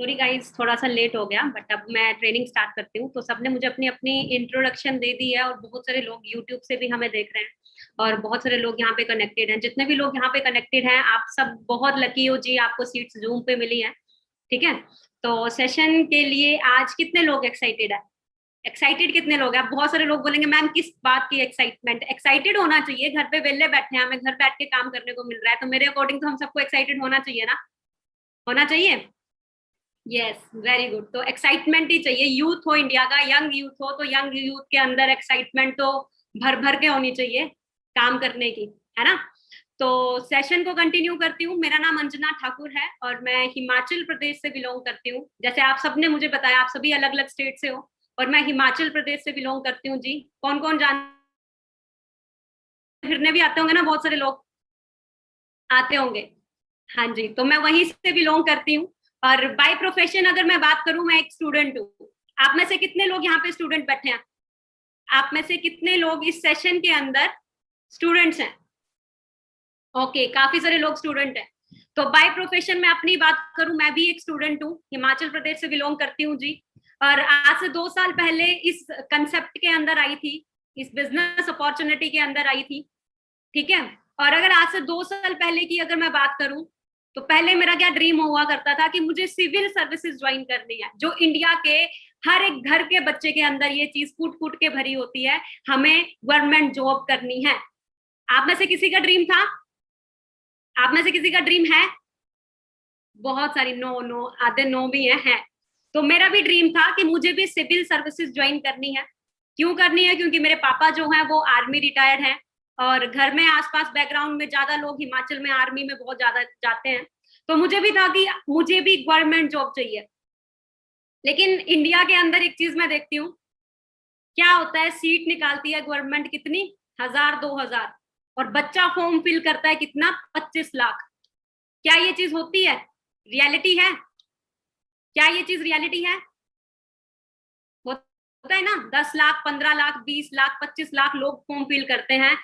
Sorry guys, थोड़ा सा late हो गया, बट अब मैं ट्रेनिंग स्टार्ट करती हूँ। तो सबने मुझे अपनी अपनी इंट्रोडक्शन दे दी है, और बहुत सारे लोग यूट्यूब से भी हमें देख रहे हैं, और बहुत सारे लोग यहाँ पे कनेक्टेड हैं। जितने भी लोग यहाँ पे कनेक्टेड हैं, आप सब बहुत लकी हो जी, आपको सीट्स जूम पे मिली है। ठीक है। तो सेशन के लिए आज कितने लोग एक्साइटेड है? एक्साइटेड कितने लोग हैं? बहुत सारे लोग बोलेंगे मैम किस बात की एक्साइटमेंट? एक्साइटेड होना चाहिए, घर पे वेले बैठे हैं, हमें घर बैठ के काम करने को मिल रहा है, तो मेरे अकॉर्डिंग तो हम सबको एक्साइटेड होना चाहिए ना। होना चाहिए। Yes, very good. तो एक्साइटमेंट ही चाहिए। यूथ हो इंडिया का, यंग यूथ हो, तो यंग यूथ के अंदर एक्साइटमेंट तो भर भर के होनी चाहिए काम करने की, है ना। तो सेशन को कंटिन्यू करती हूँ। मेरा नाम अंजना ठाकुर है और मैं हिमाचल प्रदेश से बिलोंग करती हूँ। जैसे आप सबने मुझे बताया, आप सभी अलग अलग स्टेट से हो, और मैं हिमाचल प्रदेश से बिलोंग करती हूँ जी। कौन कौन जान, फिरने भी आते होंगे ना, बहुत सारे लोग आते होंगे। हाँ जी, तो मैं वहीं से बिलोंग करती हूँ। और बाय प्रोफेशन अगर मैं बात करूं, मैं एक स्टूडेंट हूँ। आप में से कितने लोग यहाँ पे स्टूडेंट बैठे हैं? आप में से कितने लोग इस सेशन के अंदर स्टूडेंट्स हैं? ओके, काफी सारे लोग स्टूडेंट हैं। तो बाय प्रोफेशन में अपनी बात करूं, मैं भी एक स्टूडेंट हूँ, हिमाचल प्रदेश से बिलोंग करती हूँ जी। और आज से 2 साल पहले इस कंसेप्ट के अंदर आई थी, इस बिजनेस अपॉर्चुनिटी के अंदर आई थी। ठीक है। और अगर आज से 2 साल पहले की अगर मैं बात करूं, तो पहले मेरा क्या ड्रीम हुआ करता था कि मुझे सिविल सर्विसेज ज्वाइन करनी है, जो इंडिया के हर एक घर के बच्चे के अंदर ये चीज कूट कूट के भरी होती है, हमें गवर्नमेंट जॉब करनी है। आप में से किसी का ड्रीम था? आप में से किसी का ड्रीम है? बहुत सारी नो नो, आधे नो भी है। तो मेरा भी ड्रीम था कि मुझे भी सिविल सर्विसेज ज्वाइन करनी है। क्यों करनी है? क्योंकि मेरे पापा जो हैं वो आर्मी रिटायर्ड हैं, और घर में आसपास बैकग्राउंड में ज्यादा लोग हिमाचल में आर्मी में बहुत ज्यादा जाते हैं। तो मुझे भी था कि मुझे भी गवर्नमेंट जॉब चाहिए। लेकिन इंडिया के अंदर एक चीज मैं देखती हूँ, क्या होता है, सीट निकालती है गवर्नमेंट कितनी, 1000 2000, और बच्चा फॉर्म फिल करता है कितना, 25 लाख। क्या ये चीज होती है? रियलिटी है? क्या ये चीज रियलिटी है? होता है ना, 10 लाख 15 लाख 20 लाख 25 लाख लोग फॉर्म फिल करते हैं।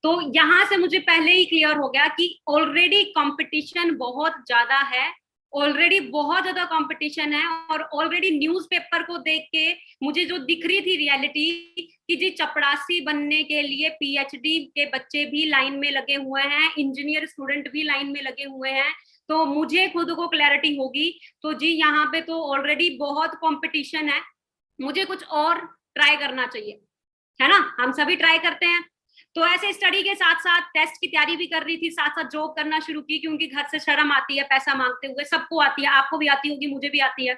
तो यहां से मुझे पहले ही क्लियर हो गया कि ऑलरेडी कंपटीशन बहुत ज्यादा है, ऑलरेडी बहुत ज्यादा कंपटीशन है। और ऑलरेडी न्यूज़पेपर को देख के मुझे जो दिख रही थी रियलिटी, कि जी चपड़ासी बनने के लिए पीएचडी के बच्चे भी लाइन में लगे हुए हैं, इंजीनियर स्टूडेंट भी लाइन में लगे हुए हैं। तो मुझे खुद को क्लैरिटी होगी, तो जी यहाँ पे तो ऑलरेडी बहुत कंपटीशन है, मुझे कुछ और ट्राई करना चाहिए, है ना। हम सभी ट्राई करते हैं। तो ऐसे स्टडी के साथ साथ टेस्ट की तैयारी भी कर रही थी, साथ साथ जॉब करना शुरू की, क्योंकि घर से शर्म आती है पैसा मांगते हुए। सबको आती है, आपको भी आती होगी, मुझे भी आती है,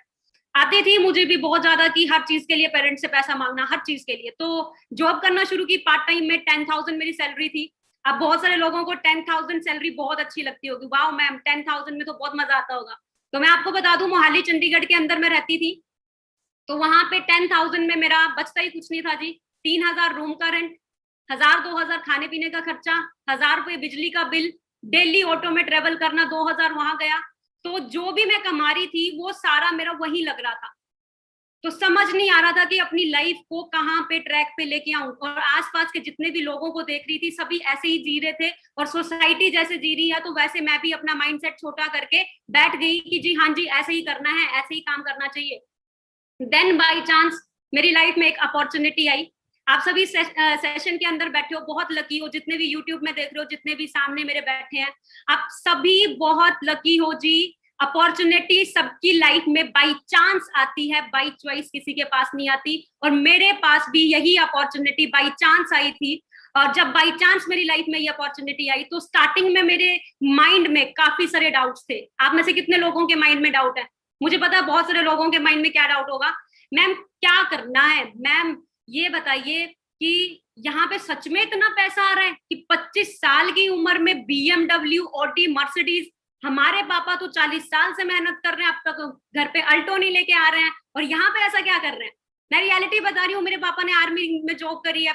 आती थी मुझे भी बहुत ज्यादा, कि हर चीज के लिए पेरेंट्स से पैसा मांगना, हर चीज के लिए। तो जॉब करना शुरू की, पार्ट टाइम में 10,000 मेरी सैलरी थी। अब बहुत सारे लोगों को 10,000 सैलरी बहुत अच्छी लगती होगी, वाह मैम 10,000 में तो बहुत मजा आता होगा। तो मैं आपको बता दूं, मोहाली चंडीगढ़ के अंदर मैं रहती थी। तो वहां पे 10,000 में मेरा बचता ही कुछ नहीं था जी। 3,000 रूम का रेंट, 1,000 2,000 खाने पीने का खर्चा, 1,000 रुपए बिजली का बिल, डेली ऑटो में ट्रेवल करना, 2,000 वहां गया। तो जो भी मैं कमा रही थी वो सारा मेरा वही लग रहा था। तो समझ नहीं आ रहा था कि अपनी लाइफ को कहाँ पे ट्रैक पे लेके आऊं। और आसपास के जितने भी लोगों को देख रही थी, सभी ऐसे ही जी रहे थे, और सोसाइटी जैसे जी रही है, तो वैसे मैं भी अपना माइंडसेट छोटा करके बैठ गई कि जी हाँ जी, ऐसे ही करना है, ऐसे ही काम करना चाहिए। देन बाई चांस मेरी लाइफ में एक अपॉर्चुनिटी आई। आप सभी सेशन के अंदर बैठे हो, बहुत लकी हो। जितने भी यूट्यूब में देख रहे हो, जितने भी सामने मेरे बैठे हैं, आप सभी बहुत लकी हो जी। अपॉर्चुनिटी सबकी लाइफ में बाई चांस आती है, बाई चॉइस किसी के पास नहीं आती। और मेरे पास भी यही अपॉर्चुनिटी बाई चांस आई थी। और जब बाई चांस मेरी लाइफ में ये अपॉर्चुनिटी आई, तो स्टार्टिंग में मेरे माइंड में काफी सारे डाउट्स थे। आप में से कितने लोगों के माइंड में डाउट है? मुझे पता है बहुत सारे लोगों के माइंड में क्या डाउट होगा, मैम क्या करना है, मैम ये बताइए कि यहाँ पे सच में इतना पैसा आ रहा है कि 25 साल की उम्र में बीएमडब्ल्यू, ऑडी, मर्सिडीज। हमारे पापा तो 40 साल से मेहनत कर रहे हैं, अब तक घर पे अल्टो नहीं लेके आ रहे हैं, और यहाँ पे ऐसा क्या कर रहे हैं? मैं रियलिटी बता रही हूँ। मेरे पापा ने आर्मी में जॉब करी है,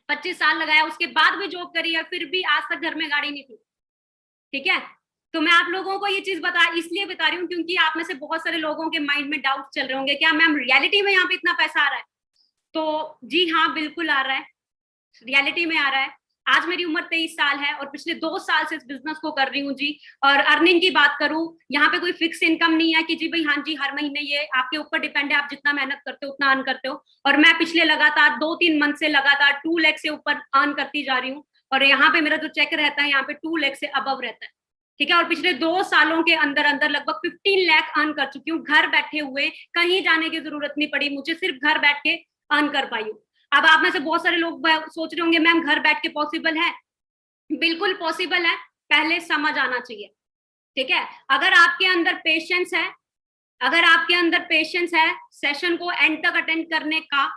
25 साल लगाया, उसके बाद भी जॉब करी है, फिर भी आज तक घर में गाड़ी नहीं थी। ठीक है। तो मैं आप लोगों को ये चीज इसलिए बता रही हूँ, क्योंकि आप में से बहुत सारे लोगों के माइंड में डाउट चल रहे होंगे, क्या मैम रियलिटी में यहाँ पे इतना पैसा आ रहा है? तो जी हाँ, बिल्कुल आ रहा है, रियलिटी में आ रहा है। आज मेरी उम्र 23 साल है और पिछले 2 साल से इस बिजनेस को कर रही हूँ जी। और अर्निंग की बात करूं, यहाँ पे कोई फिक्स इनकम नहीं है कि जी भाई हाँ जी हर महीने ये आपके ऊपर डिपेंड है, आप जितना मेहनत करते हो उतना अर्न करते हो। और मैं पिछले लगातार 2-3 मंथ से लगातार 2 लाख से ऊपर अर्न करती जा रही हूँ। और यहाँ पे मेरा जो चेक रहता है यहाँ पे 2 लाख से अबव रहता है, ठीक है। और पिछले 2 सालों के अंदर अंदर लगभग 15 लाख अर्न कर चुकी हूँ घर बैठे हुए, कहीं जाने की जरूरत नहीं पड़ी मुझे, सिर्फ घर बैठ के अर्न कर पाई हूँ। अब आप में से बहुत सारे लोग सोच रहे होंगे मैम घर बैठ के पॉसिबल है? बिल्कुल पॉसिबल है, पहले समझ आना चाहिए, ठीक है। अगर आपके अंदर पेशेंस है, अगर आपके अंदर पेशेंस है सेशन को एंड तक अटेंड करने का,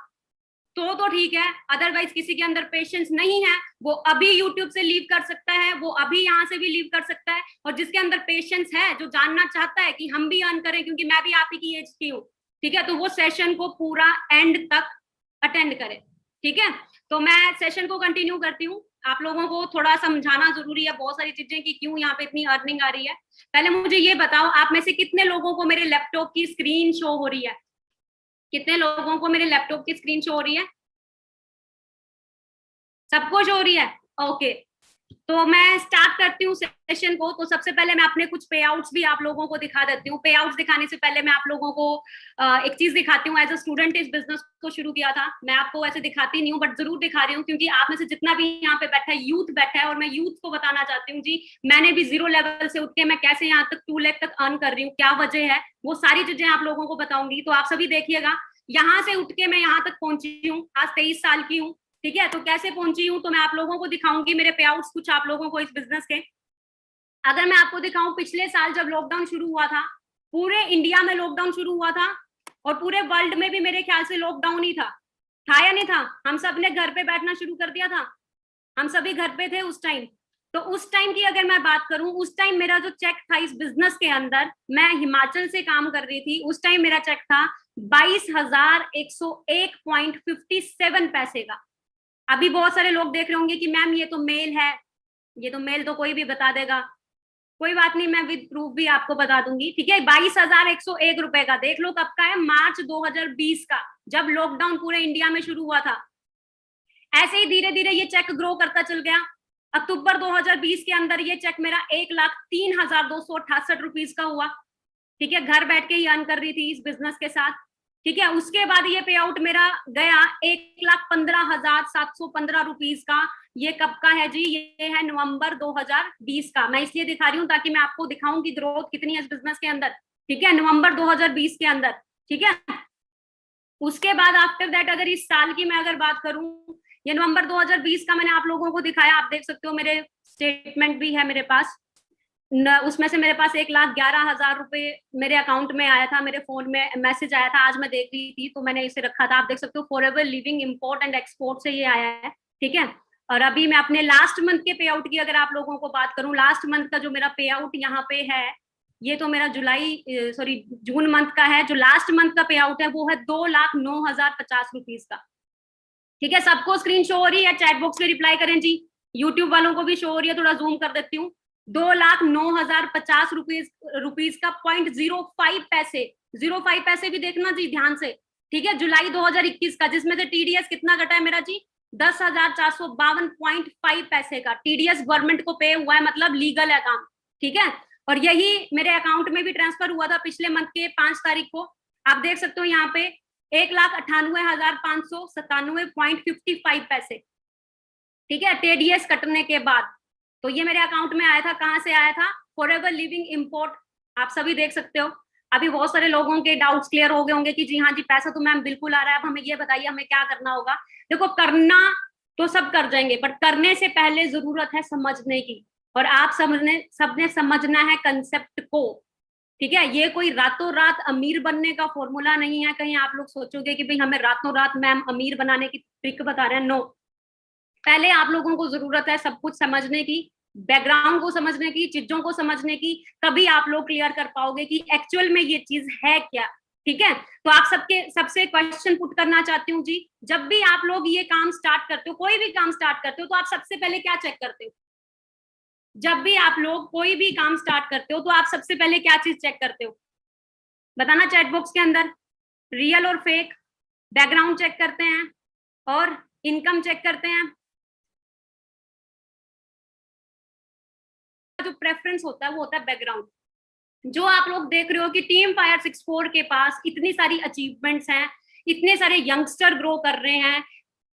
तो ठीक है। अदरवाइज किसी के अंदर पेशेंस नहीं है, वो अभी यूट्यूब से लीव कर सकता है, वो अभी यहाँ से भी लीव कर सकता है। और जिसके अंदर पेशेंस है, जो जानना चाहता है कि हम भी अर्न करें क्योंकि मैं भी आप ही की एज की हूँ, ठीक है, तो वो सेशन को पूरा एंड तक अटेंड करे, ठीक है। तो मैं सेशन को कंटिन्यू करती हूँ। आप लोगों को थोड़ा समझाना जरूरी है बहुत सारी चीजें कि क्यों यहाँ पे इतनी अर्निंग आ रही है। पहले मुझे ये बताओ, आप में से कितने लोगों को मेरे लैपटॉप की स्क्रीन शो हो रही है? कितने लोगों को मेरे लैपटॉप की स्क्रीन शो हो रही है? सबको शो हो रही है, ओके। तो मैं स्टार्ट करती हूँ सेशन को। तो सबसे पहले मैं अपने कुछ पे आउट्स भी आप लोगों को दिखा देती हूँ। पे आउट्स दिखाने से पहले मैं आप लोगों को एक चीज दिखाती हूँ। एज अ स्टूडेंट इस बिजनेस को शुरू किया था, मैं आपको ऐसे दिखाती नहीं हूँ बट जरूर दिखा रही हूँ क्योंकि आप में से जितना भी यहाँ पे बैठा है यूथ बैठा है, और मैं यूथ को बताना चाहती हूँ जी मैंने भी 0 लेवल से उठ के मैं कैसे यहाँ तक 2 लाख तक अर्न कर रही हूँ, क्या वजह है, वो सारी चीजें आप लोगों को बताऊंगी। तो आप सभी देखिएगा, यहाँ से उठ के मैं यहाँ तक पहुंची हूँ, आज 23 साल की हूँ, ठीक है। तो कैसे पहुंची हूँ तो मैं आप लोगों को दिखाऊंगी मेरे पे आउट्स कुछ आप लोगों को इस बिजनेस के। अगर मैं आपको दिखाऊं, पिछले साल जब लॉकडाउन शुरू हुआ था, पूरे इंडिया में लॉकडाउन शुरू हुआ था और पूरे वर्ल्ड में भी मेरे ख्याल से लॉकडाउन ही था या नहीं था? हम सब ने घर पे बैठना शुरू कर दिया था, हम सभी घर पे थे उस टाइम। तो उस टाइम की अगर मैं बात करूं, उस टाइम मेरा जो चेक था इस बिजनेस के अंदर, मैं हिमाचल से काम कर रही थी, उस टाइम मेरा चेक था 22,101.57 पैसे का। अभी बहुत सारे लोग देख रहे होंगे कि मैम ये तो मेल है, ये तो मेल तो कोई भी बता देगा, कोई बात नहीं, मैं विद प्रूफ भी आपको बता दूंगी, ठीक है। 22,101 रुपए का, देख लो कब का है, मार्च 2020 का, जब लॉकडाउन पूरे इंडिया में शुरू हुआ था। ऐसे ही धीरे धीरे ये चेक ग्रो करता चल गया। अक्टूबर 2020 के अंदर ये चेक मेरा 1,03,268 रुपीज का हुआ, ठीक है। घर बैठ के ही अर्न कर रही थी इस बिजनेस के साथ, ठीक है। उसके बाद ये पे आउट मेरा गया 1,15,715 रुपीज का। ये कब का है जी? ये है नवंबर 2020 का। मैं इसलिए दिखा रही हूँ ताकि मैं आपको दिखाऊं कि ग्रोथ कितनी है इस बिजनेस के अंदर, ठीक है, नवंबर 2020 के अंदर, ठीक है। उसके बाद आफ्टर दैट अगर इस साल की मैं अगर बात करूं, ये नवंबर 2020 का मैंने आप लोगों को दिखाया, आप देख सकते हो मेरे स्टेटमेंट भी है मेरे पास उसमें से मेरे पास 1,11,000 रुपए मेरे अकाउंट में आया था, मेरे फोन में मैसेज आया था, आज मैं देख रही थी तो मैंने इसे रखा था। आप देख सकते हो forever living import and export से ये आया है, ठीक है। और अभी मैं अपने लास्ट मंथ के पे आउट की अगर आप लोगों को बात करूं, लास्ट मंथ का जो मेरा पे आउट यहाँ पे है, ये तो मेरा जून मंथ का है। जो लास्ट मंथ का पे आउट है वो है 2,09,050 रुपीज का, ठीक है। सबको स्क्रीन शो हो रही है? चैट बॉक्स में रिप्लाई करें जी। यूट्यूब वालों को भी शो हो रही है, थोड़ा जूम कर देती हूँ। 2,09,050 रुपीज का 0.05 पैसे, 0.5 पैसे भी देखना जी ध्यान से, ठीक है। जुलाई 2021 का, जिसमें से टीडीएस कितना घटा है मेरा जी? 10,452.5 पैसे का टीडीएस गवर्नमेंट को पे हुआ है, मतलब लीगल है काम, ठीक है। और यही मेरे अकाउंट में भी ट्रांसफर हुआ था पिछले मंथ के 5 तारीख को। आप देख सकते हो यहाँ पे 1,98,597.55 पैसे, ठीक है, टीडीएस कटने के बाद। तो ये मेरे अकाउंट में आया था, कहाँ से आया था? फॉरएवर लिविंग इंपोर्ट, आप सभी देख सकते हो। अभी बहुत सारे लोगों के डाउट्स क्लियर हो गए होंगे कि जी हाँ जी पैसा तो मैम बिल्कुल आ रहा है, अब हमें ये बताइए हमें क्या करना होगा। देखो, करना तो सब कर जाएंगे बट करने से पहले जरूरत है समझने की, और आप सबने समझना है कंसेप्ट को, ठीक है। ये कोई रातों रात अमीर बनने का फॉर्मूला नहीं है। कहीं आप लोग सोचोगे कि भाई हमें रातों रात मैम अमीर बनाने की ट्रिक बता रहे हैं, नो। पहले आप लोगों को जरूरत है सब कुछ समझने की, बैकग्राउंड को समझने की, चीजों को समझने की, तभी आप लोग क्लियर कर पाओगे कि एक्चुअल में ये चीज है क्या, ठीक है। तो आप सबसे क्वेश्चन पुट करना चाहती हूँ जी, जब भी आप लोग ये काम स्टार्ट करते हो, कोई भी काम स्टार्ट करते हो, तो आप सबसे पहले क्या चेक करते हो? जब भी आप लोग कोई भी काम स्टार्ट करते हो तो आप सबसे पहले क्या चीज चेक करते हो? बताना चैट बॉक्स के अंदर। रियल और फेक, बैकग्राउंड चेक करते हैं और इनकम चेक करते हैं, जो प्रेफरेंस होता है वो होता है बैकग्राउंड। जो आप लोग देख रहे हो कि टीम फायर 64 के पास इतनी सारी अचीवमेंट्स हैं, इतने सारे यंगस्टर ग्रो कर रहे हैं,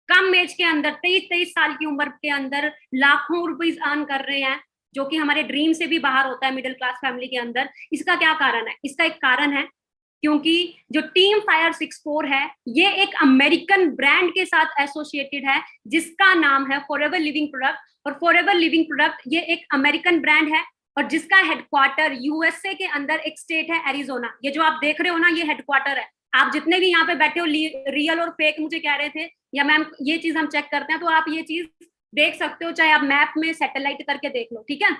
कम एज के अंदर 23-23 साल की उम्र के अंदर लाखों रुपीस अर्न कर रहे हैं, जो कि हमारे ड्रीम से भी बाहर होता है मिडिल क्लास फैमिली के अंदर। इसका क्या कारण है? इसका एक कारण है क्योंकि जो टीम फायर 64 है ये एक अमेरिकन ब्रांड के साथ एसोसिएटेड है जिसका नाम है फॉरएवर लिविंग प्रोडक्ट। और फॉरएवर लिविंग प्रोडक्ट ये एक अमेरिकन ब्रांड है और जिसका हेडक्वार्टर यूएसए के अंदर एक स्टेट है एरिजोना। ये जो आप देख रहे हो ना, ये हेडक्वार्टर है। आप जितने भी यहाँ पे बैठे हो रियल और फेक मुझे कह रहे थे या मैम ये चीज हम चेक करते हैं, तो आप ये चीज देख सकते हो, चाहे आप मैप में सैटेलाइट करके देख लो, ठीक है।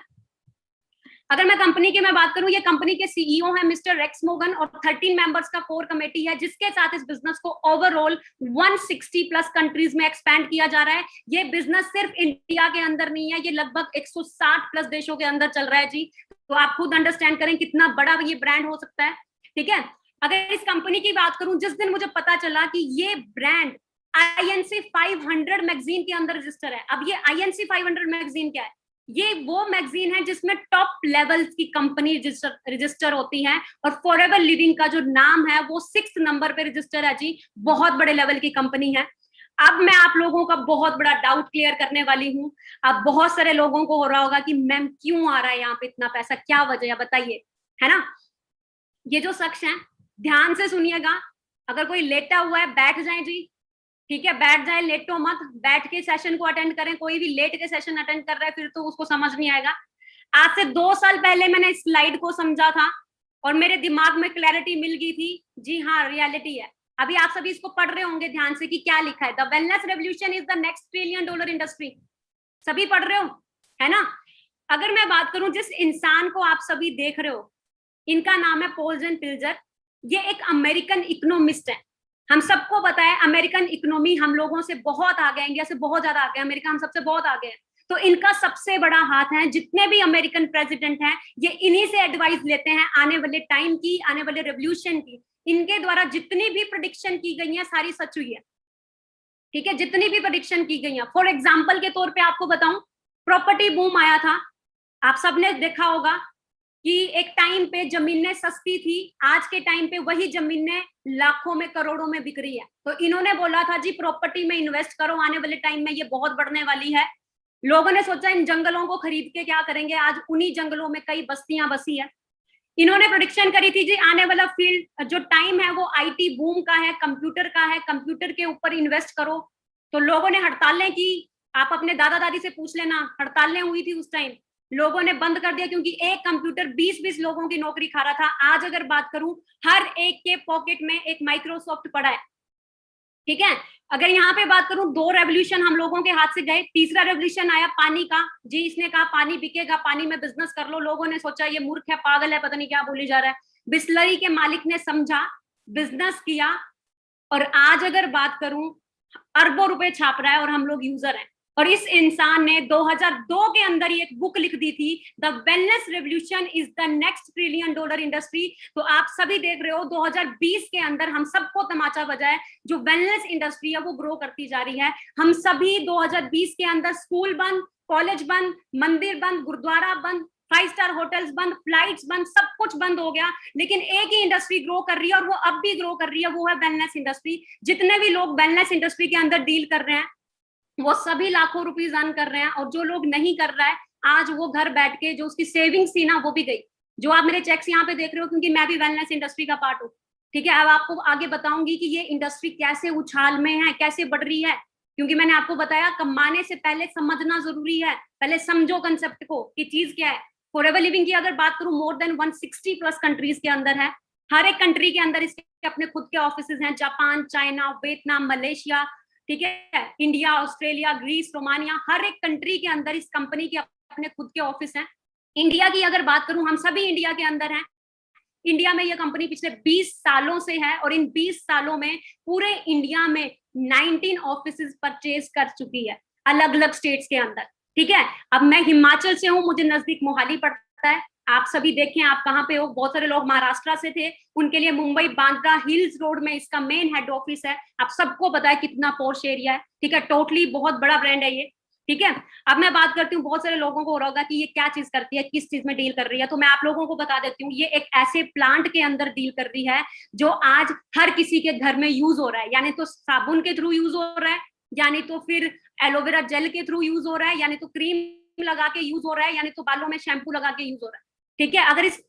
अगर मैं कंपनी की मैं बात करूं, ये कंपनी के सीईओ है मिस्टर रेक्स मोगन और 13 मेंबर्स का कोर कमेटी है जिसके साथ इस बिजनेस को ओवरऑल 160 प्लस कंट्रीज में एक्सपैंड किया जा रहा है। ये बिजनेस सिर्फ इंडिया के अंदर नहीं है, ये लगभग 160 प्लस देशों के अंदर चल रहा है जी। तो आप खुद अंडरस्टैंड करें कितना बड़ा ये ब्रांड हो सकता है, ठीक है। अगर इस कंपनी की बात करूं, जिस दिन मुझे पता चला कि ये ब्रांड INC 500 मैगजीन के अंदर रजिस्टर है। अब ये INC 500 मैगजीन क्या है? ये वो मैगजीन है जिसमें टॉप लेवल की कंपनी रजिस्टर होती है और फॉरएवर लिविंग का जो नाम है वो 6th नंबर पे रजिस्टर है जी। बहुत बड़े लेवल की कंपनी है। अब मैं आप लोगों का बहुत बड़ा डाउट क्लियर करने वाली हूँ। अब बहुत सारे लोगों को हो रहा होगा कि मैम क्यों आ रहा है यहाँ पे इतना पैसा, क्या वजह है बताइए, है ना। ये जो शख्स है, ध्यान से सुनिएगा, अगर कोई लेटा हुआ है बैठ जाए जी, ठीक है, बैठ जाए, लेटो मत, बैठ के सेशन को अटेंड करें। कोई भी लेट के सेशन अटेंड कर रहा है फिर तो उसको समझ नहीं आएगा। आज से 2 साल पहले मैंने इस स्लाइड को समझा था और मेरे दिमाग में क्लैरिटी मिल गई थी। जी हाँ, रियलिटी है। अभी आप सभी इसको पढ़ रहे होंगे ध्यान से कि क्या लिखा है, the wellness revolution is the next $1 trillion industry. सभी पढ़ रहे हो, है ना। अगर मैं बात करूं, जिस इंसान को आप सभी देख रहे हो, इनका नाम है पॉल पिल्जर। ये एक अमेरिकन इकोनॉमिस्ट है। हम सबको पता है अमेरिकन इकोनॉमी हम लोगों से बहुत आगे है, इंडिया से बहुत ज्यादा आगे है, अमेरिका हम सबसे बहुत आगे है। तो इनका सबसे बड़ा हाथ है। जितने भी अमेरिकन प्रेसिडेंट हैं ये इन्हीं से एडवाइस लेते हैं आने वाले टाइम की, आने वाले रेवोल्यूशन की। इनके द्वारा जितनी भी प्रेडिक्शन की गई है सारी सच हुई है, ठीक है, जितनी भी प्रेडिक्शन की गई है। फॉर एग्जाम्पल के तौर पे आपको बताऊं, प्रॉपर्टी बूम आया था, आप सबने देखा होगा कि एक टाइम पे जमीनें सस्ती थी, आज के टाइम पे वही जमीनें लाखों में करोड़ों में बिक रही है। तो इन्होंने बोला था जी प्रॉपर्टी में इन्वेस्ट करो, आने वाले टाइम में ये बहुत बढ़ने वाली है। लोगों ने सोचा इन जंगलों को खरीद के क्या करेंगे, आज उन्हीं जंगलों में कई बस्तियां बसी है। इन्होंने प्रेडिक्शन करी थी जी आने वाला फील्ड जो टाइम है वो IT बूम का है, कंप्यूटर का है, कंप्यूटर के ऊपर इन्वेस्ट करो। तो लोगों ने हड़तालें की, आप अपने दादा दादी से पूछ लेना, हड़तालें हुई थी उस टाइम, लोगों ने बंद कर दिया क्योंकि एक कंप्यूटर 20-20 लोगों की नौकरी खा रहा था। आज अगर बात करूं, हर एक के पॉकेट में एक माइक्रोसॉफ्ट पड़ा है, ठीक है। अगर यहाँ पे बात करूं, 2 रेवोल्यूशन हम लोगों के हाथ से गए, तीसरा रेवोल्यूशन आया पानी का जी। इसने कहा पानी बिकेगा, पानी में बिजनेस कर लो। लोगों ने सोचा ये मूर्ख है, पागल है, पता नहीं क्या बोली जा रहा है। बिस्लरी के मालिक ने समझा, बिजनेस किया और आज अगर बात करूं अरबों रुपए छाप रहा है और हम लोग यूजर हैं। और इस इंसान ने 2002 के अंदर एक बुक लिख दी थी, the wellness revolution is the next $1 trillion industry. तो आप सभी देख रहे हो 2020 के अंदर हम सबको तमाचा बजा है, जो वेलनेस इंडस्ट्री है वो ग्रो करती जा रही है। हम सभी 2020 के अंदर स्कूल बंद, कॉलेज बंद, मंदिर बंद, गुरुद्वारा बंद, 5 स्टार होटल्स बंद, फ्लाइट्स बंद, सब कुछ बंद हो गया, लेकिन एक ही इंडस्ट्री ग्रो कर रही है और वो अब भी ग्रो कर रही है, वो है वेलनेस इंडस्ट्री। जितने भी लोग वेलनेस इंडस्ट्री के अंदर डील कर रहे हैं वो सभी लाखों रुपीस अर्न कर रहे हैं, और जो लोग नहीं कर रहा है आज वो घर बैठ के जो उसकी सेविंग्स थी ना वो भी गई। जो आप मेरे चेक्स यहाँ पे देख रहे हो, क्योंकि मैं भी वेलनेस इंडस्ट्री का पार्ट हूँ, ठीक है। अब आपको आगे बताऊंगी कि ये इंडस्ट्री कैसे उछाल में है, कैसे बढ़ रही है, क्योंकि मैंने आपको बताया कमाने से पहले समझना जरूरी है। पहले समझो कंसेप्ट को कि चीज क्या है। फॉरएवर लिविंग की अगर बात करूं, मोर देन 160 प्लस कंट्रीज के अंदर है। हर एक कंट्री के अंदर इसके अपने खुद के ऑफिस हैं, जापान, चाइना, वियतनाम, मलेशिया, ठीक है, इंडिया, ऑस्ट्रेलिया, ग्रीस, रोमानिया, हर एक कंट्री के अंदर इस कंपनी के अपने खुद के ऑफिस हैं। इंडिया की अगर बात करूं, हम सभी इंडिया के अंदर हैं। इंडिया में यह कंपनी पिछले 20 सालों से है और इन 20 सालों में पूरे इंडिया में 19 ऑफिस परचेज कर चुकी है अलग अलग स्टेट्स के अंदर, ठीक है। अब मैं हिमाचल से हूं, मुझे नजदीक मोहाली पड़ता है। आप सभी देखें आप कहाँ पे हो, बहुत सारे लोग महाराष्ट्र से थे, उनके लिए मुंबई बांद्रा हिल्स रोड में इसका मेन हेड ऑफिस है। आप सबको पता है कितना पॉश एरिया है, ठीक है, टोटली बहुत बड़ा ब्रांड है ये, ठीक है। अब मैं बात करती हूँ, बहुत सारे लोगों को हो रहा होगा कि ये क्या चीज करती है, किस चीज में डील कर रही है, तो मैं आप लोगों को बता देती हूँ, ये एक ऐसे प्लांट के अंदर डील कर रही है जो आज हर किसी के घर में यूज हो रहा है, यानी तो साबुन के थ्रू यूज हो रहा है, यानी तो फिर एलोवेरा जेल के थ्रू यूज हो रहा है, यानी तो क्रीम लगा के यूज हो रहा है, यानी तो बालों में शैम्पू लगा के यूज हो रहा है। ठीक है, अगर इस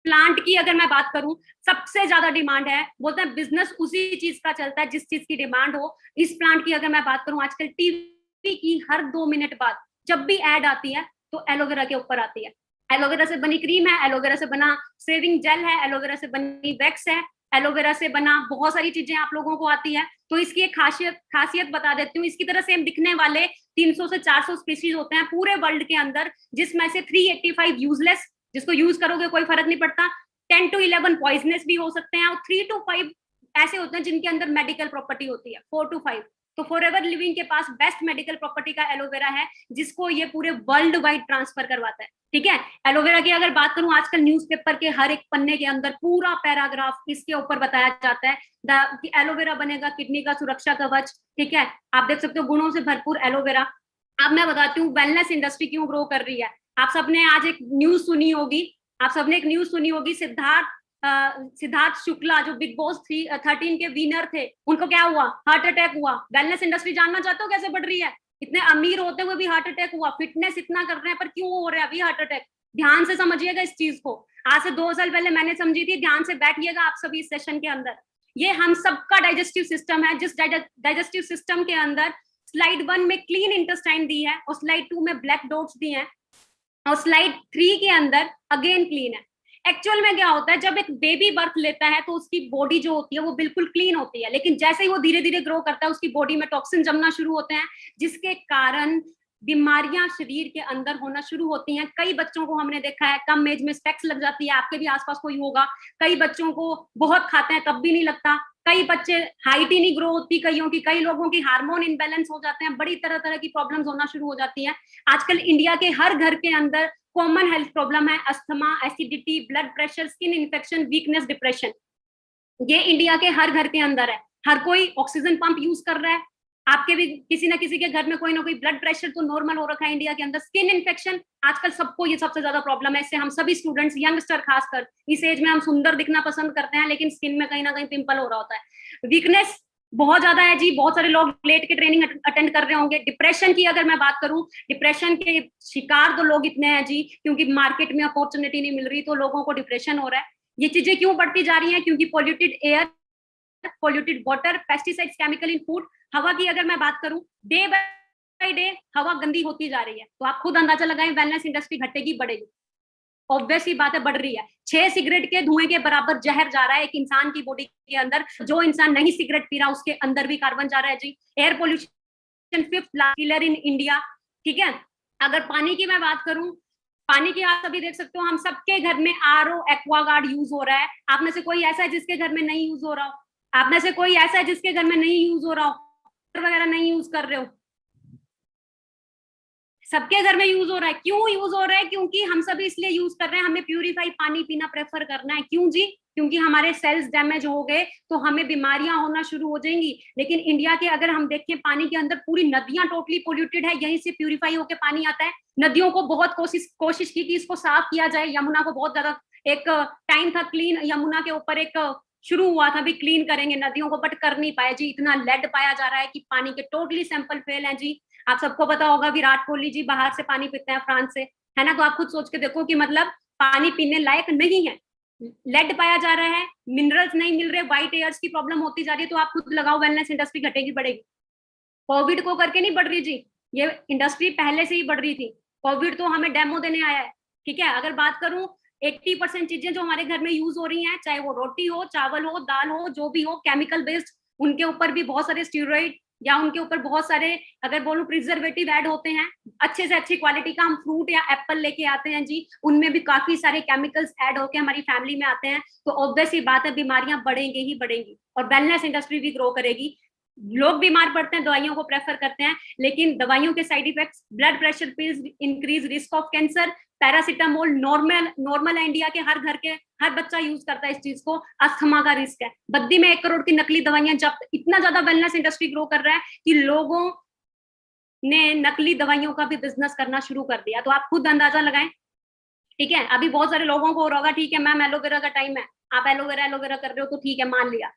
प्लांट की अगर मैं बात करूं, सबसे ज्यादा डिमांड है, बोलते हैं बिजनेस उसी चीज का चलता है जिस चीज की डिमांड हो। इस प्लांट की अगर मैं बात करूं, आजकल टीवी की हर 2 मिनट बाद जब भी एड आती है तो एलोवेरा के ऊपर आती है। एलोवेरा से बनी क्रीम है, एलोवेरा से बना सेविंग जेल है, एलोवेरा से बनी वैक्स है, एलोवेरा से बना बहुत सारी चीजें आप लोगों को आती है। तो इसकी एक खासियत बता देती हूँ, इसकी तरह सेम दिखने वाले 300 से 400 स्पीशीज होते हैं पूरे वर्ल्ड के अंदर, जिसमें से 385 यूजलेस, जिसको यूज करोगे कोई फर्क नहीं पड़ता, 10 to 11 पॉइजनस भी हो सकते हैं, और 3 to 5 ऐसे होते हैं जिनके अंदर मेडिकल प्रॉपर्टी होती है, 4 to 5। तो फॉरएवर लिविंग के पास बेस्ट मेडिकल प्रॉपर्टी का एलोवेरा है, जिसको ये पूरे वर्ल्ड वाइड ट्रांसफर करवाता है। ठीक है, एलोवेरा की अगर बात करूं, आजकल न्यूज़पेपर के हर एक पन्ने के अंदर पूरा पैराग्राफ इसके ऊपर बताया जाता है कि एलोवेरा बनेगा किडनी का सुरक्षा कवच। ठीक है, आप देख सकते हो गुणों से भरपूर एलोवेरा। अब मैं बताती हूँ वेलनेस इंडस्ट्री क्यों ग्रो कर रही है। आप सबने आज एक न्यूज सुनी होगी, आप सबने एक न्यूज सुनी होगी, सिद्धार्थ शुक्ला जो बिग बॉस 13 के विनर थे, उनको क्या हुआ, हार्ट अटैक हुआ। वेलनेस इंडस्ट्री जानना चाहते हो कैसे बढ़ रही है? इतने अमीर होते हुए भी हार्ट अटैक हुआ, फिटनेस इतना कर रहे हैं पर क्यों हो रहा है अभी हार्ट अटैक? ध्यान से समझिएगा इस चीज को, आज से 2 साल पहले मैंने समझी थी, ध्यान से बैठिएगा आप सभी इस सेशन के अंदर। ये हम सबका डाइजेस्टिव सिस्टम है, जिस डाइजेस्टिव सिस्टम के अंदर स्लाइड 1 में क्लीन इंटेस्टाइन दी है, और स्लाइड 2 में ब्लैक डॉट्स दी हैं, और स्लाइड 3 के अंदर अगेन क्लीन है। एक्चुअल में क्या होता है, जब एक बेबी बर्थ लेता है तो उसकी बॉडी जो होती है वो बिल्कुल क्लीन होती है, लेकिन जैसे ही वो धीरे धीरे ग्रो करता है उसकी बॉडी में टॉक्सिन जमना शुरू होते हैं, जिसके कारण बीमारियां शरीर के अंदर होना शुरू होती हैं। कई बच्चों को हमने देखा है कम एज में स्पेक्स लग जाती है, आपके भी आसपास कोई होगा। कई बच्चों को बहुत खाते हैं तब भी नहीं लगता, कई बच्चे हाइट ही नहीं ग्रो होती कईयों की, कई लोगों की हार्मोन इनबैलेंस हो जाते हैं, बड़ी तरह तरह की प्रॉब्लम्स होना शुरू हो जाती हैं। आजकल इंडिया के हर घर के अंदर कॉमन हेल्थ प्रॉब्लम है, asthma, acidity, blood pressure, skin infection, weakness, depression. ये इंडिया के हर घर के अंदर है, हर कोई ऑक्सीजन पंप यूज कर रहा है, आपके भी किसी ना किसी के घर में कोई ना कोई ब्लड प्रेशर तो नॉर्मल हो रखा है इंडिया के अंदर। स्किन इन्फेक्शन आजकल सबको ये सबसे ज्यादा प्रॉब्लम है, इससे हम सभी स्टूडेंट्स, यंगस्टर खासकर इस एज में हम सुंदर दिखना पसंद करते हैं, लेकिन स्किन में कहीं ना कहीं पिंपल हो रहा होता है। वीकनेस बहुत ज्यादा है जी, बहुत सारे लोग लेट के ट्रेनिंग अटेंड कर रहे होंगे। डिप्रेशन की अगर मैं बात करूं, डिप्रेशन के शिकार तो लोग इतने हैं जी, क्योंकि मार्केट में अपॉर्चुनिटी नहीं मिल रही तो लोगों को डिप्रेशन हो रहा है। ये चीजें क्यों बढ़ती जा रही हैं? क्योंकि polluted air, polluted water, pesticides, chemical in food. हवा की अगर मैं बात करूं, डे बाय डे हवा गंदी होती जा रही है, तो आप खुद अंदाजा लगाएं वेलनेस इंडस्ट्री घटेगी बढ़ेगी? ऑब्वियस ही बात है, बढ़ रही है। 6 सिगरेट के धुएं के बराबर जहर जा रहा है एक इंसान की बॉडी के अंदर। जो इंसान नहीं सिगरेट पी रहा उसके अंदर भी कार्बन जा रहा है जी। Air pollution 5th killer in India. ठीक है, अगर पानी की मैं बात करूं, पानी की आप सभी देख सकते हो, हम सबके घर में आरओ, एक्वागार्ड यूज हो रहा है। आप में से कोई ऐसा है जिसके घर में नहीं यूज हो रहा हो? आप में से कोई ऐसा है जिसके घर में नहीं यूज हो रहा हो, वगैरह नहीं यूज कर रहे हो? सबके घर में यूज हो रहा है। क्यों यूज हो रहा है? क्योंकि हम सभी इसलिए यूज कर रहे हैं, हमें प्यूरिफाई पानी पीना प्रेफर करना है। क्यों जी? क्योंकि हमारे सेल्स डैमेज हो गए तो हमें बीमारियां होना शुरू हो जाएंगी। लेकिन इंडिया के अगर हम देखें, पानी के अंदर पूरी नदियां टोटली पोल्यूटेड है, यहीं से प्यूरिफाई होकर पानी आता है। नदियों को बहुत कोशिश की कि इसको साफ किया जाए, यमुना को बहुत ज्यादा एक टाइम था क्लीन, यमुना के ऊपर एक शुरू हुआ था भी क्लीन करेंगे नदियों को, बट कर नहीं पाए जी। इतना लेड पाया जा रहा है कि पानी के टोटली सैंपल फेल है जी। आप सबको पता होगा विराट कोहली जी बाहर से पानी पीते हैं, फ्रांस से, है ना? तो आप खुद सोच के देखो कि मतलब पानी पीने लायक नहीं है, लेड पाया जा रहा है, मिनरल्स नहीं मिल रहे, व्हाइट एयर्स की प्रॉब्लम होती जा रही है। तो आप खुद लगाओ वेलनेस इंडस्ट्री घटेगी बढ़ेगी? कोविड को करके नहीं बढ़ रही जी, ये इंडस्ट्री पहले से ही बढ़ रही थी। कोविड तो हमें डेमो देने आया है। ठीक है, अगर बात करूं 80% चीजें जो हमारे घर में यूज हो रही हैं, चाहे वो रोटी हो, चावल हो, दाल हो, जो भी हो, केमिकल बेस्ड, उनके ऊपर भी बहुत सारे स्टीरॉइड या उनके ऊपर बहुत सारे, अगर बोलूं, प्रिजर्वेटिव ऐड होते हैं। अच्छे से अच्छी क्वालिटी का हम फ्रूट या एप्पल लेके आते हैं जी, उनमें भी काफी सारे केमिकल्स ऐड होके हमारी फैमिली में आते हैं। तो ऑब्वियस ही बात है, बीमारियां बढ़ेंगी ही बढ़ेंगी, और वेलनेस इंडस्ट्री भी ग्रो करेगी। लोग बीमार पड़ते हैं, दवाइयों को प्रेफर करते हैं, लेकिन दवाइयों के side effects, blood pressure pills, increase risk of cancer, paracetamol normal है, इंडिया के हर घर के हर बच्चा यूज करता है इस चीज को। अस्थमा का रिस्क है, बद्दी में 1 करोड़ की नकली दवाइयां जब्त। इतना ज्यादा वेलनेस इंडस्ट्री ग्रो कर रहा है कि लोगों ने नकली दवाइयों का भी बिजनेस करना शुरू कर दिया। तो आप खुद अंदाजा लगाएं, ठीक है। अभी बहुत सारे लोगों को होगा, ठीक है मैम एलोवेरा का टाइम है, आप एलोवेरा एलोवेरा कर रहे हो तो ठीक है मान लिया।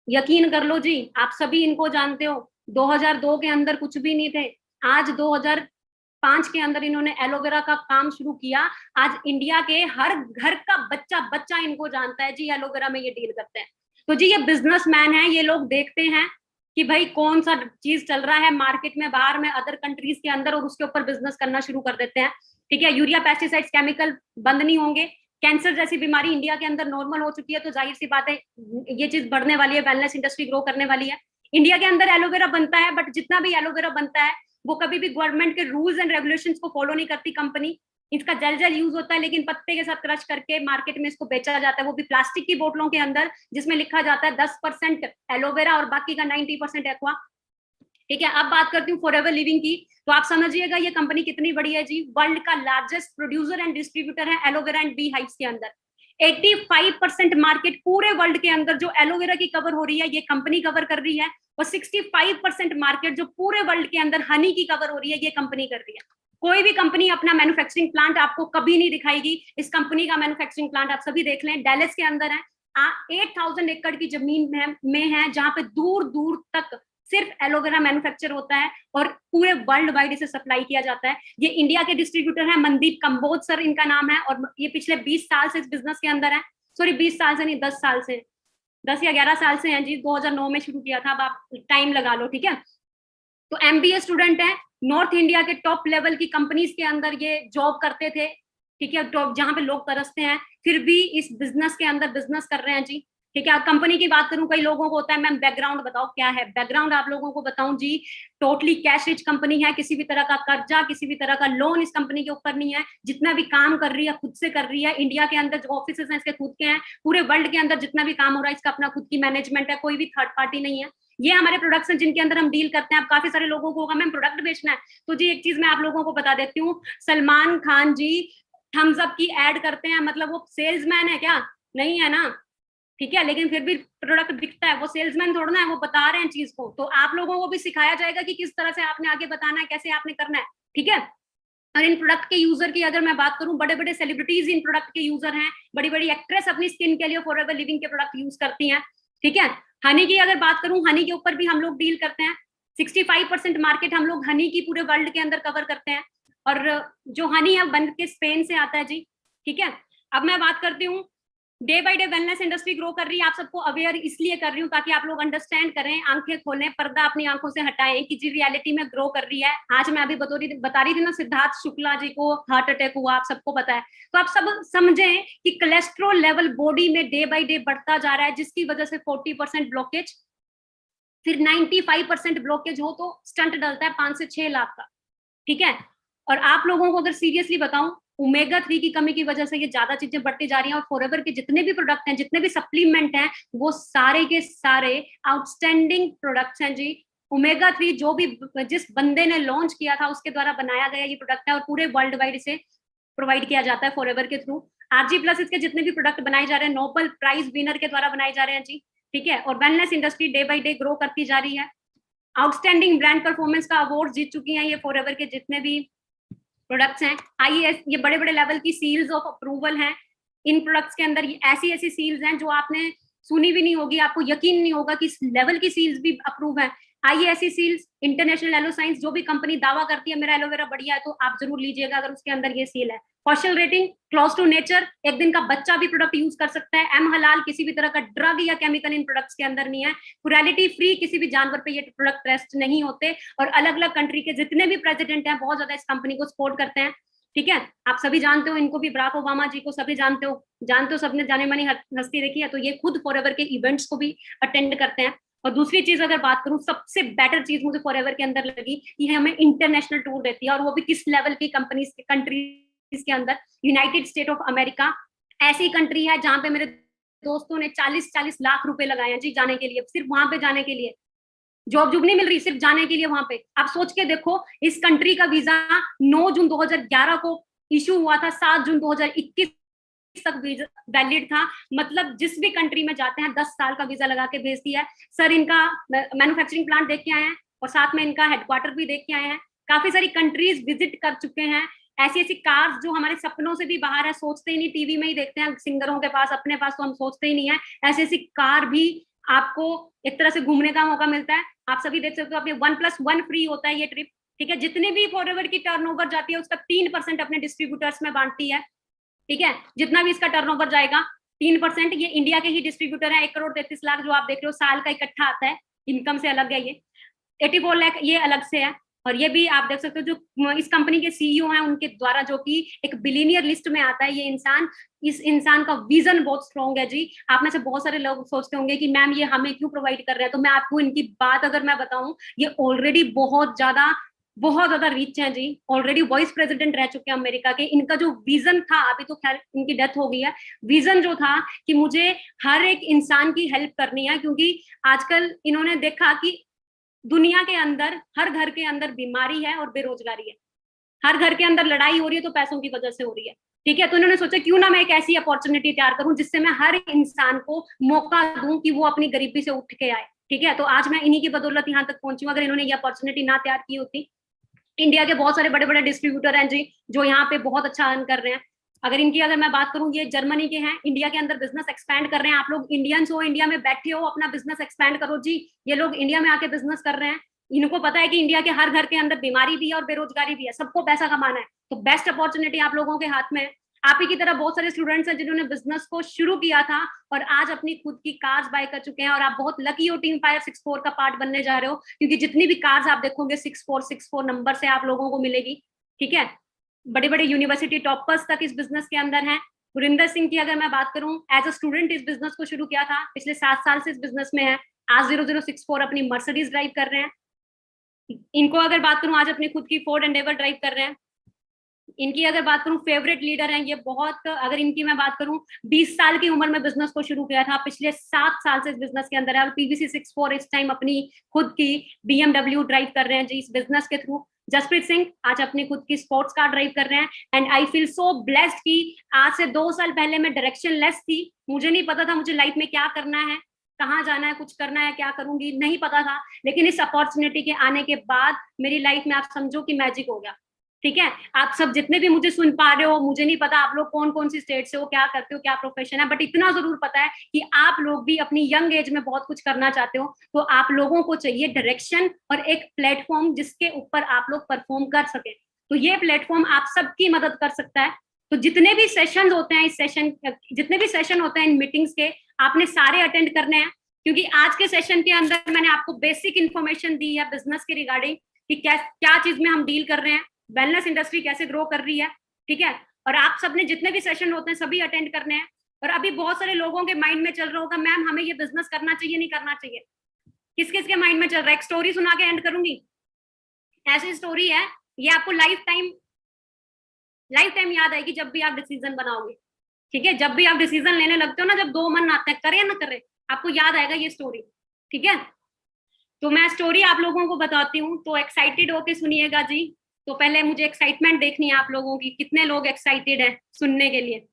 यकीन कर लो जी, आप सभी इनको जानते हो, 2002 के अंदर कुछ भी नहीं थे, आज 2005 के अंदर इन्होंने एलोवेरा का काम शुरू किया। आज इंडिया के हर घर का बच्चा बच्चा इनको जानता है जी, एलोवेरा में ये डील करते हैं। तो जी ये बिजनेसमैन है, ये लोग देखते हैं कि भाई कौन सा चीज चल रहा है मार्केट में, बाहर में, अदर कंट्रीज के अंदर, और उसके ऊपर बिजनेस करना शुरू कर देते हैं, ठीक है। यूरिया पेस्टिसाइड्स केमिकल बंद नहीं होंगे, कैंसर जैसी बीमारी इंडिया के अंदर नॉर्मल हो चुकी है, तो जाहिर सी बात है ये चीज बढ़ने वाली है, वेलनेस इंडस्ट्री ग्रो करने वाली है। इंडिया के अंदर एलोवेरा बनता है, बट जितना भी एलोवेरा बनता है वो कभी भी गवर्नमेंट के रूल्स एंड रेगुलेशंस को फॉलो नहीं करती कंपनी। इसका जल जल यूज होता है, लेकिन पत्ते के साथ क्रश करके मार्केट में इसको बेचा जाता है, वो भी प्लास्टिक की बोतलों के अंदर, जिसमें लिखा जाता है 10% एलोवेरा और बाकी का 90% एक्वा, ठीक है। अब बात करती हूँ फॉरएवर लिविंग की, तो आप समझिएगा ये कंपनी कितनी बड़ी है जी। वर्ल्ड का लार्जेस्ट प्रोड्यूसर एंड डिस्ट्रीब्यूटर है एलोवेरा एंड बी हाइव्स के अंदर। 85% मार्केट पूरे वर्ल्ड के अंदर जो एलोवेरा की कवर हो रही है ये कंपनी कवर कर रही है, और 65% मार्केट जो पूरे वर्ल्ड के अंदर हनी की कवर हो रही है ये कंपनी कर रही है। कोई भी कंपनी अपना मैन्युफैक्चरिंग प्लांट आपको कभी नहीं दिखाएगी। इस कंपनी का मैन्युफैक्चरिंग प्लांट आप सभी देख लें, डैलस के अंदर है, 8000 एकड़ की जमीन में है, जहां पे दूर दूर तक सिर्फ एलोवेरा मैन्युफैक्चर होता है और पूरे वर्ल्ड वाइड इसे सप्लाई किया जाता है। ये इंडिया के डिस्ट्रीब्यूटर है, मनदीप कंबोज सर इनका नाम है, और ये पिछले 20 साल से इस बिजनेस के अंदर है। सॉरी 20 साल से नहीं, 10 साल से, 10 या 11 साल से हैं जी, 2009 में शुरू किया था, अब आप टाइम लगा लो, ठीक है। तो एमबीए स्टूडेंट है, नॉर्थ इंडिया के टॉप लेवल की कंपनीज के अंदर ये जॉब करते थे, ठीक है, टॉप जहां पे लोग तरसते हैं, फिर भी इस बिजनेस के अंदर बिजनेस कर रहे हैं जी, ठीक है। कंपनी की बात करूं, कई लोगों को होता है मैम बैकग्राउंड बताओ क्या है, बैकग्राउंड आप लोगों को बताऊं जी, टोटली कैश रिच कंपनी है, किसी भी तरह का कर्जा, किसी भी तरह का लोन इस कंपनी के ऊपर नहीं है। जितना भी काम कर रही है खुद से कर रही है, इंडिया के अंदर जो ऑफिस हैं इसके खुद के हैं, पूरे वर्ल्ड के अंदर जितना भी काम हो रहा है इसका अपना खुद की मैनेजमेंट है, कोई भी थर्ड पार्टी नहीं है। ये हमारे प्रोडक्ट्स हैं जिनके अंदर हम डील करते हैं। अब काफी सारे लोगों को होगा मैम प्रोडक्ट बेचना है, तो जी एक चीज मैं आप लोगों को बता देती हूँ, सलमान खान जी थम्स अप की एड करते हैं, मतलब वो सेल्समैन है क्या? नहीं है ना, ठीक है, लेकिन फिर भी प्रोडक्ट बिकता है, वो सेल्समैन थोड़ा ना है, वो बता रहे हैं चीज को, तो आप लोगों को भी सिखाया जाएगा कि किस तरह से आपने आगे बताना है, कैसे आपने करना है, ठीक है। और इन प्रोडक्ट के यूजर की अगर मैं बात करूं, बड़े बड़े सेलिब्रिटीज इन प्रोडक्ट के यूजर हैं, बड़ी बड़ी एक्ट्रेस अपनी स्किन के लिए फॉरएवर लिविंग के प्रोडक्ट यूज करती हैं, ठीक है। हनी की अगर बात करूं, हनी के ऊपर भी हम लोग डील करते हैं, 65% मार्केट हम लोग हनी की पूरे वर्ल्ड के अंदर कवर करते हैं, और जो हनी है बन के स्पेन से आता है जी, ठीक है। अब मैं बात करती हूँ, day by day wellness industry grow कर रही है, आप सबको अवेयर इसलिए कर रही हूँ ताकि आप लोग अंडरस्टैंड करें, आंखें खोलें, पर्दा अपनी आंखों से हटाएं कि जी रियलिटी में ग्रो कर रही है। आज मैं अभी बता रही थी ना, सिद्धार्थ शुक्ला जी को हार्ट अटैक हुआ, आप सबको पता है, तो आप सब समझें कि कोलेस्ट्रॉल लेवल बॉडी में डे बाय डे बढ़ता जा रहा है, जिसकी वजह से 40% ब्लॉकेज, फिर 95% ब्लॉकेज हो तो स्टंट डलता है 5 से 6 लाख का, ठीक है। और आप लोगों को अगर सीरियसली बताऊं, ओमेगा 3 की कमी की वजह से ये ज्यादा चीजें बढ़ती जा रही हैं, और फॉरएवर के जितने भी प्रोडक्ट हैं, जितने भी सप्लीमेंट हैं, वो सारे के सारे आउटस्टैंडिंग प्रोडक्ट्स हैं जी। ओमेगा 3 जो भी जिस बंदे ने लॉन्च किया था उसके द्वारा बनाया गया ये प्रोडक्ट है, और पूरे वर्ल्ड वाइड इसे प्रोवाइड किया जाता है फॉरएवर के थ्रू। आरजी प्लस इसके जितने भी प्रोडक्ट बनाए जा रहे हैं नोबेल प्राइज विनर के द्वारा बनाए जा रहे हैं जी, ठीक है। और wellness industry day by day grow करती जा रही है, आउटस्टैंडिंग ब्रांड परफॉर्मेंस का अवार्ड जीत चुकी हैं ये फॉरएवर के जितने भी प्रोडक्ट्स हैं। आईएएस, ये बड़े बड़े लेवल की सील्स ऑफ अप्रूवल हैं इन प्रोडक्ट्स के अंदर, ये ऐसी ऐसी सील्स हैं जो आपने सुनी भी नहीं होगी, आपको यकीन नहीं होगा कि इस लेवल की सील्स भी अप्रूव है। आईएएससी सील्स, इंटरनेशनल एलो साइंस, जो भी कंपनी दावा करती है मेरा एलोवेरा बढ़िया है, तो आप जरूर लीजिएगा अगर उसके अंदर ये सील है। कौशल रेटिंग, क्लोज टू नेचर, एक दिन का बच्चा भी प्रोडक्ट यूज कर सकता है। एम हलाल, किसी भी तरह का ड्रग या केमिकल इन प्रोडक्ट्स के अंदर नहीं है। क्रुएलिटी फ्री, किसी भी जानवर पे ये प्रोडक्ट टेस्ट नहीं होते, और अलग अलग कंट्री के जितने भी प्रेसिडेंट हैं बहुत ज्यादा इस कंपनी को सपोर्ट करते हैं, ठीक है। आप सभी जानते हो इनको भी, बराक ओबामा जी को सभी जानते हो, सबने जाने मानी हस्ती देखी है, तो ये खुद फॉरएवर के इवेंट्स को भी अटेंड करते हैं। और दूसरी चीज अगर बात करूं, सबसे बेटर चीज मुझे फॉरएवर के अंदर लगी कि हमें इंटरनेशनल टूर देती है, और वो भी किस लेवल की कंपनीज के कंट्रीज के अंदर। यूनाइटेड स्टेट ऑफ अमेरिका ऐसी कंट्री है जहां पे मेरे दोस्तों ने 40-40 लाख रुपए लगाए हैं जी जाने के लिए, सिर्फ वहां पे जाने के लिए, जॉब नहीं मिल रही, सिर्फ जाने के लिए वहां पे। आप सोच के देखो, इस कंट्री का वीजा 9 जून 2011 को इशू हुआ था, 7 जून 2021 तक वैलिड था, मतलब जिस भी कंट्री में जाते हैं 10 साल का वीजा लगा के भेजती है। सर इनका मैन्युफैक्चरिंग प्लांट देख के आए हैं, और साथ में इनका हेडक्वार्टर भी देख के आए हैं, काफी सारी कंट्रीज विजिट कर चुके हैं। ऐसी ऐसी कार्स जो हमारे सपनों से भी बाहर है, सोचते ही नहीं, टीवी में ही देखते हैं सिंगरों के पास, अपने पास तो हम सोचते ही नहीं है। ऐसी ऐसी कार भी आपको एक तरह से घूमने का मौका मिलता है। आप सभी देख सकते हो, अपने 1+1 फ्री होता है ये ट्रिप, ठीक है। जितने भी फॉरएवर की टर्नओवर जाती है उसका 3% अपने डिस्ट्रीब्यूटर्स में बांटती है, ठीक है। जितना भी इसका टर्नओवर जाएगा 3%, ये इंडिया के ही डिस्ट्रीब्यूटर है। 1,33,00,000 जो आप देख रहे हो साल का इकट्ठा आता है, इनकम से अलग है ये। 84 लाख ये अलग से है। और ये भी आप देख सकते हो जो इस कंपनी के सीईओ हैं उनके द्वारा, जो कि एक बिलियनियर लिस्ट में आता है ये इंसान। इस इंसान का विजन बहुत स्ट्रॉन्ग है जी। आप में से बहुत सारे लोग सोचते होंगे कि मैम ये हमें क्यों प्रोवाइड कर रहे हैं, तो मैं आपको इनकी बात अगर मैं बताऊं, ये ऑलरेडी बहुत ज्यादा रिच है जी। ऑलरेडी वाइस प्रेसिडेंट रह चुके हैं अमेरिका के। इनका जो विजन था, अभी तो खैर इनकी डेथ हो गई है, विजन जो था कि मुझे हर एक इंसान की हेल्प करनी है, क्योंकि आजकल इन्होंने देखा कि दुनिया के अंदर हर घर के अंदर बीमारी है और बेरोजगारी है। हर घर के अंदर लड़ाई हो रही है तो पैसों की वजह से हो रही है, ठीक है। तो इन्होंने सोचा क्यों ना मैं एक ऐसी अपॉर्चुनिटी तैयार करूं जिससे मैं हर इंसान को मौका दूं कि वो अपनी गरीबी से उठ के आए, ठीक है। तो आज मैं इन्हीं की बदौलत यहाँ तक पहुंची हूँ। अगर इन्होंने ये अपॉर्चुनिटी ना तैयार की होती, इंडिया के बहुत सारे बड़े बड़े डिस्ट्रीब्यूटर हैं जी जो यहाँ पे बहुत अच्छा अर्न कर रहे हैं। अगर मैं बात करूं, ये जर्मनी के हैं, इंडिया के अंदर बिजनेस एक्सपैंड कर रहे हैं। आप लोग इंडियंस हो, इंडिया में बैठे हो, अपना बिजनेस एक्सपैंड करो जी। ये लोग इंडिया में आके बिजनेस कर रहे हैं। इनको पता है कि इंडिया के हर घर के अंदर बीमारी भी है और बेरोजगारी भी है, सबको पैसा कमाना है। तो बेस्ट अपॉर्चुनिटी आप लोगों के हाथ में है। आप ही की तरह बहुत सारे स्टूडेंट्स हैं जिन्होंने बिजनेस को शुरू किया था और आज अपनी खुद की कार्स बाय कर चुके हैं। और आप बहुत लकी हो, टीम फायर 64 का पार्ट बनने जा रहे हो, क्योंकि जितनी भी कार्स आप देखोगे 6464 नंबर से आप लोगों को मिलेगी, ठीक है। बड़े बड़े यूनिवर्सिटी टॉपर्स तक इस बिजनेस के अंदर हैं। गुरिंदर सिंह की अगर मैं बात करूं, एज अ स्टूडेंट इस बिजनेस को शुरू किया था, पिछले 7 साल से इस बिजनेस में है। आज 0064 अपनी मर्सिडीज ड्राइव कर रहे हैं। इनको अगर बात करूं, आज अपनी खुद की फोर्ड एंडेवर ड्राइव कर रहे हैं। इनकी अगर बात करूं, फेवरेट लीडर हैं ये बहुत। अगर इनकी मैं बात करूं, 20 साल की उम्र में बिजनेस को शुरू किया था, पिछले 7 साल से इस बिजनेस के अंदर है। पीवीसी 64 इस टाइम अपनी खुद की BMW ड्राइव कर रहे हैं जी इस बिजनेस के थ्रू। जसप्रीत सिंह आज अपनी खुद की स्पोर्ट्स कार ड्राइव कर रहे हैं। And I feel so blessed कि आज से 2 साल पहले मैं डायरेक्शन लेस थी, मुझे नहीं पता था मुझे लाइफ में क्या करना है, कहाँ जाना है, कुछ करना है, क्या करूंगी नहीं पता था। लेकिन इस अपॉर्चुनिटी के आने के बाद मेरी लाइफ में आप समझो कि मैजिक हो गया, ठीक है। आप सब जितने भी मुझे सुन पा रहे हो, मुझे नहीं पता आप लोग कौन कौन सी स्टेट से हो, क्या करते हो, क्या प्रोफेशन है, बट इतना जरूर पता है कि आप लोग भी अपनी यंग एज में बहुत कुछ करना चाहते हो। तो आप लोगों को चाहिए डायरेक्शन और एक प्लेटफॉर्म जिसके ऊपर आप लोग परफॉर्म कर सके। तो ये प्लेटफॉर्म आप सबकी मदद कर सकता है। तो जितने भी सेशन होते हैं जितने भी सेशन होते हैं इन मीटिंग्स के, आपने सारे अटेंड करने हैं, क्योंकि आज के सेशन के अंदर मैंने आपको बेसिक इन्फॉर्मेशन दी है बिजनेस के रिगार्डिंग कि क्या चीज में हम डील कर रहे हैं, वेलनेस इंडस्ट्री कैसे ग्रो कर रही है, ठीक है। और आप सबने जितने भी सेशन होते हैं सभी अटेंड करने हैं। और अभी बहुत सारे लोगों के माइंड में चल रहा होगा, मैम हमें ये बिजनेस करना चाहिए नहीं करना चाहिए। किस किस के माइंड में चल रहा है? एक स्टोरी सुना के एंड करूंगी। ऐसी स्टोरी है, ये आपको लाइफ टाइम याद आएगी जब भी आप डिसीजन बनाओगे, ठीक है। जब भी आप डिसीजन लेने लगते हो ना, जब दो मन आते हैं करे ना करे, आपको याद आएगा ये स्टोरी, ठीक है। तो मैं स्टोरी आप लोगों को बताती हूँ, तो एक्साइटेड होके सुनिएगा जी। तो पहले मुझे एक्साइटमेंट देखनी है आप लोगों की, कितने लोग एक्साइटेड हैं सुनने के लिए।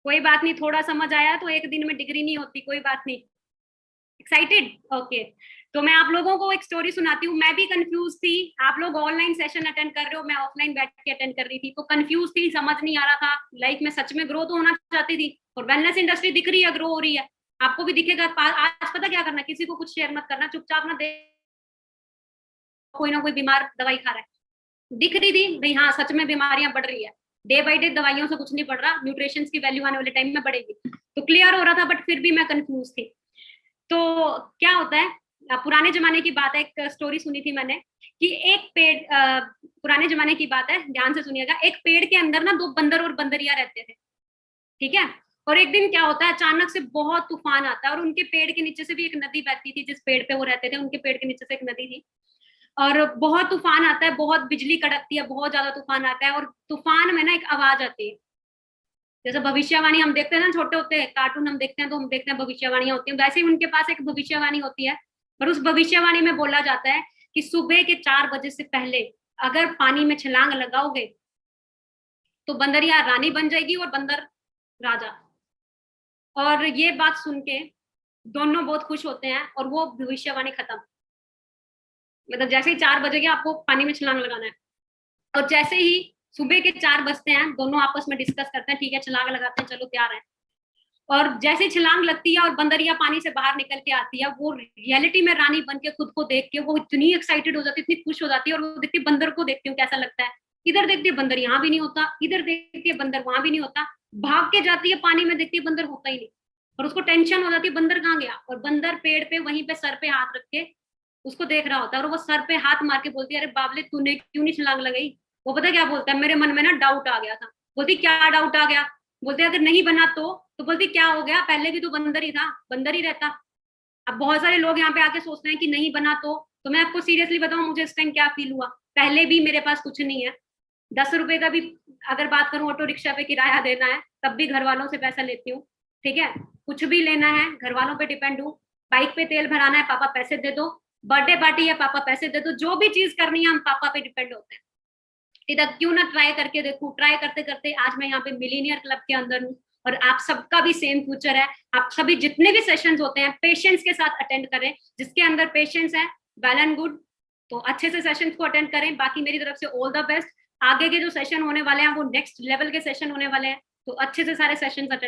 कोई बात नहीं, थोड़ा समझ आया तो एक दिन में डिग्री नहीं होती, कोई बात नहीं। Excited, okay. तो मैं आप लोगों को एक स्टोरी सुनाती हूँ। मैं भी कंफ्यूज थी, आप लोग ऑनलाइन सेशन अटेंड कर रहे हो, मैं ऑफलाइन बैठ के अटेंड कर रही थी, तो कंफ्यूज थी, समझ नहीं आ रहा था। लाइफ में सच में ग्रो तो होना चाहती थी, और वेलनेस इंडस्ट्री दिख रही है, ग्रो हो रही है, आपको भी दिखेगा। आज पता क्या करना, किसी को कुछ शेयर मत करना, चुपचाप ना देख, कोई ना कोई बीमार दवाई खा रहा है। दिख रही थी भाई, हाँ सच में बीमारियां बढ़ रही है, डे बाई डे दवाइयों से कुछ नहीं बढ़ रहा, न्यूट्रिशन की वैल्यू आने वाले टाइम में बढ़ेगी। तो क्लियर हो रहा था, बट फिर भी मैं कंफ्यूज थी। तो क्या होता है, पुराने जमाने की बात है, एक स्टोरी सुनी थी मैंने कि एक पेड़, पुराने जमाने की बात है, ध्यान से सुनिएगा। एक पेड़ के अंदर ना 2 बंदर और बंदरिया रहते थे, ठीक है। और एक दिन क्या होता है, अचानक से बहुत तूफान आता है, और उनके पेड़ के नीचे से भी एक नदी बहती थी, जिस पेड़ पे वो रहते थे उनके पेड़ के नीचे से एक नदी थी। और बहुत तूफान आता है, बहुत बिजली कड़कती है, बहुत ज्यादा तूफान आता है, और तूफान में ना एक आवाज आती है, जैसे भविष्यवाणी हम देखते हैं ना, छोटे होते हैं कार्टून हम देखते हैं तो हम देखते हैं भविष्यवाणियां होती हैं, वैसे ही उनके पास एक भविष्यवाणी होती है। और उस भविष्यवाणी में बोला जाता है कि सुबह के 4 बजे से पहले अगर पानी में छलांग लगाओगे तो बंदरिया रानी बन जाएगी और बंदर राजा। और ये बात सुन के दोनों बहुत खुश होते हैं और वो भविष्यवाणी खत्म। मतलब जैसे ही 4 बजेगी आपको पानी में छलांग लगाना है, और जैसे ही सुबह के 4 बजते हैं दोनों आपस में डिस्कस करते हैं, ठीक है छलांग लगाते हैं, चलो तैयार है। और जैसे छलांग लगती है और बंदरिया पानी से बाहर निकल के आती है, वो रियलिटी में रानी बन के खुद को देख के वो इतनी एक्साइटेड हो जाती है, इतनी खुश हो जाती है। और वो देखती है बंदर को, देखती हूँ कैसा लगता है, इधर देखती है बंदर यहाँ भी नहीं होता, इधर देखती है बंदर वहां भी नहीं होता, भाग के जाती है पानी में, देखती है बंदर होता ही नहीं, और उसको टेंशन हो जाती है बंदर कहाँ गया। और बंदर पेड़ पे वहीं पे सर पे हाथ रख के उसको देख रहा होता है, और वो सर पे हाथ मार के बोलती है, अरे बाबले तूने क्यों नहीं छलांग लगाई। वो पता क्या बोलता है, मेरे मन में ना डाउट आ गया था। बोलती क्या डाउट आ गया। बोलते अगर नहीं बना तो बोलती क्या हो गया, पहले भी तो बंदर ही था, बंदर ही रहता। अब बहुत सारे लोग यहाँ पे आके सोचते हैं कि नहीं बना तो मैं आपको सीरियसली बताऊं मुझे इस टाइम क्या फील हुआ। पहले भी मेरे पास कुछ नहीं है, 10 रुपए का भी अगर बात करूं ऑटो रिक्शा पे किराया देना है तब भी घर वालों से पैसा लेती हूँ। ठीक है, कुछ भी लेना है घर वालों पे डिपेंड हूँ। बाइक पे तेल भराना है, पापा पैसे दे दो। बर्थडे पार्टी है, पापा पैसे दे दो। जो भी चीज करनी है हम पापा पे डिपेंड होते हैं। इधर क्यों ना ट्राई करके देखूं, ट्राई करते करते आज मैं यहाँ पे मिलीनियर क्लब के अंदर हूँ। और आप सबका भी सेम फ्यूचर है। आप सभी जितने भी सेशंस होते हैं पेशेंस के साथ अटेंड करें, जिसके अंदर पेशेंस है वेल एंड गुड, तो अच्छे से सेशंस को अटेंड करें। बाकी मेरी तरफ से ऑल द बेस्ट। आगे के जो सेशन होने वाले हैं वो नेक्स्ट लेवल के सेशन होने वाले हैं, तो अच्छे से सारे सेशन अटेंड